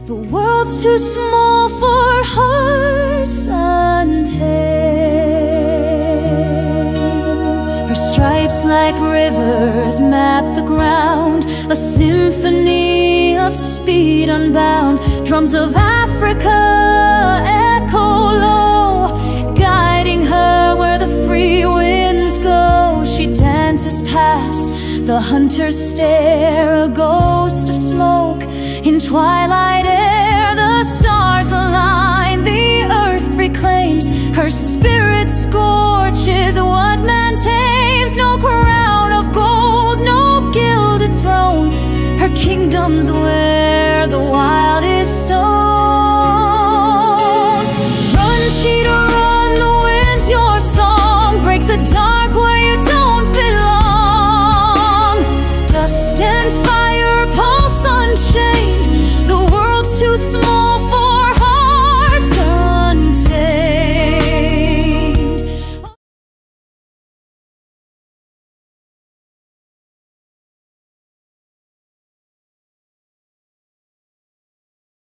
The world's too small for hearts untamed. Her stripes like rivers map the ground, a symphony of speed unbound. Drums of Africa echo low, guiding her where the free winds go. She dances past, the hunters stare, a ghost of smoke in twilight air. The stars align, the earth reclaims, her spirit scorches what man tames. No crown of gold, no gilded throne, her kingdom's where